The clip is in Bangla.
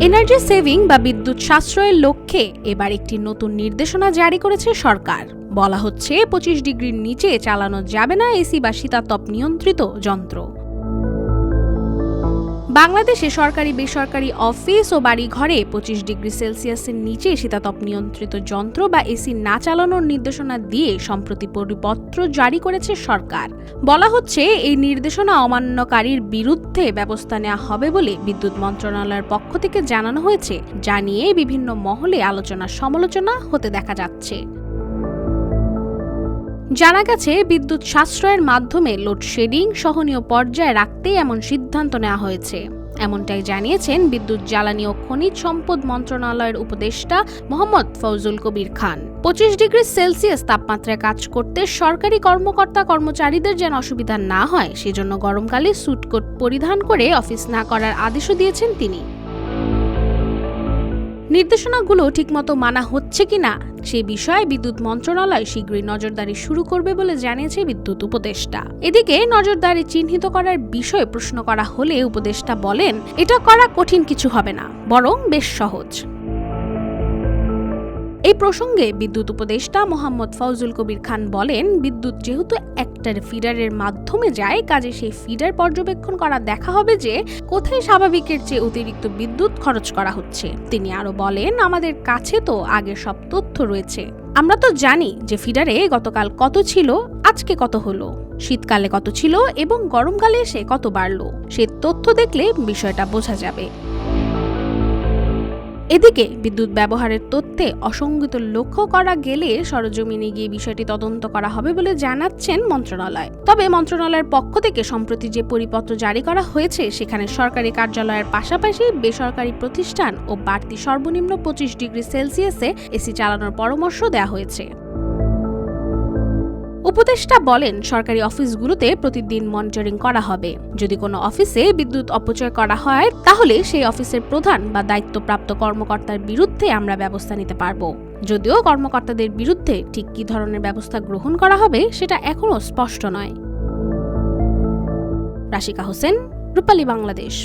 এনার্জি সেভিং বা বিদ্যুৎ সাশ্রয়ের লক্ষ্যে এবার একটি নতুন নির্দেশনা জারি করেছে সরকার। বলা হচ্ছে 25 ডিগ্রির নিচে চালানো যাবে না এসি বা শীতাতপ নিয়ন্ত্রিত যন্ত্র। বাংলাদেশে সরকারি বেসরকারি অফিস ও বাড়িঘরে 25 ডিগ্রি সেলসিয়াসের নিচে শীতাতপ নিয়ন্ত্রিত যন্ত্র বা এসি না চালানোর নির্দেশনা দিয়ে সম্প্রতি পরিপত্র জারি করেছে সরকার। বলা হচ্ছে এই নির্দেশনা অমান্যকারীর বিরুদ্ধে ব্যবস্থা নেওয়া হবে বলে বিদ্যুৎ মন্ত্রণালয়ের পক্ষ থেকে জানানো হয়েছে, যা নিয়ে বিভিন্ন মহলে আলোচনা সমালোচনা হতে দেখা যাচ্ছে। জানা গেছে, বিদ্যুৎ সাশ্রয়ের মাধ্যমে লোডশেডিং সহনীয় পর্যায়ে রাখতেই এমন সিদ্ধান্ত নেওয়া হয়েছে। এমনটাই জানিয়েছেন বিদ্যুৎ জ্বালানি ও খনিজ সম্পদ মন্ত্রণালয়ের উপদেষ্টা মোহাম্মদ ফৌজুল কবির খান। 25 ডিগ্রি সেলসিয়াস তাপমাত্রায় কাজ করতে সরকারি কর্মকর্তা কর্মচারীদের যেন অসুবিধা না হয়, সেজন্য গরমকালে স্যুটকোট পরিধান করে অফিস না করার আদেশও দিয়েছেন তিনি। নির্দেশনাগুলো ঠিকমতো মানা হচ্ছে কিনা সে বিষয়ে বিদ্যুৎ মন্ত্রণালয় শীঘ্রই নজরদারি শুরু করবে বলে জানিয়েছে বিদ্যুৎ উপদেষ্টা। এদিকে নজরদারি চিহ্নিত করার বিষয়ে প্রশ্ন করা হলে উপদেষ্টা বলেন, এটা করা কঠিন কিছু হবে না, বরং বেশ সহজ। এই প্রসঙ্গে বিদ্যুৎ উপদেষ্টা মোহাম্মদ ফৌজুল কবির খান বলেন, বিদ্যুৎ যেহেতু একটা ফিডারের মাধ্যমে যায়, কাজে সেই ফিডার পর্যবেক্ষণ করা দেখা হবে যে কোথায় স্বাভাবিকের চেয়ে অতিরিক্ত বিদ্যুৎ খরচ করা হচ্ছে। তিনি আরো বলেন, আমাদের কাছে তো আগের সব তথ্য রয়েছে। আমরা তো জানি যে ফিডারে গতকাল কত ছিল, আজকে কত হলো, শীতকালে কত ছিল এবং গরমকালে এসে কত বাড়লো। সে তথ্য দেখলে বিষয়টা বোঝা যাবে। এদিকে বিদ্যুৎ ব্যবহারের তথ্যে অসঙ্গতি লক্ষ্য করা গেলে সরেজমিনে গিয়ে বিষয়টি তদন্ত করা হবে বলে জানাচ্ছেন মন্ত্রণালয়। তবে মন্ত্রণালয়ের পক্ষ থেকে সম্প্রতি যে পরিপত্র জারি করা হয়েছে, সেখানে সরকারি কার্যালয়ের পাশাপাশি বেসরকারি প্রতিষ্ঠান ও বাড়তি সর্বনিম্ন 25 ডিগ্রি সেলসিয়াসে এসি চালানোর পরামর্শ দেওয়া হয়েছে। উপদেষ্টা বলেন, সরকারি অফিসগুলোতে প্রতিদিন মনিটরিং করা হবে। যদি কোনো অফিসে বিদ্যুৎ অপচয় করা হয়, তাহলে সেই অফিসের প্রধান বা দায়িত্বপ্রাপ্ত কর্মকর্তার বিরুদ্ধে আমরা ব্যবস্থা নিতে পারব। যদিও কর্মকর্তাদের বিরুদ্ধে ঠিক কী ধরনের ব্যবস্থা গ্রহণ করা হবে সেটা এখনও স্পষ্ট নয়। রাশিকা হোসেন, রূপালী বাংলাদেশ।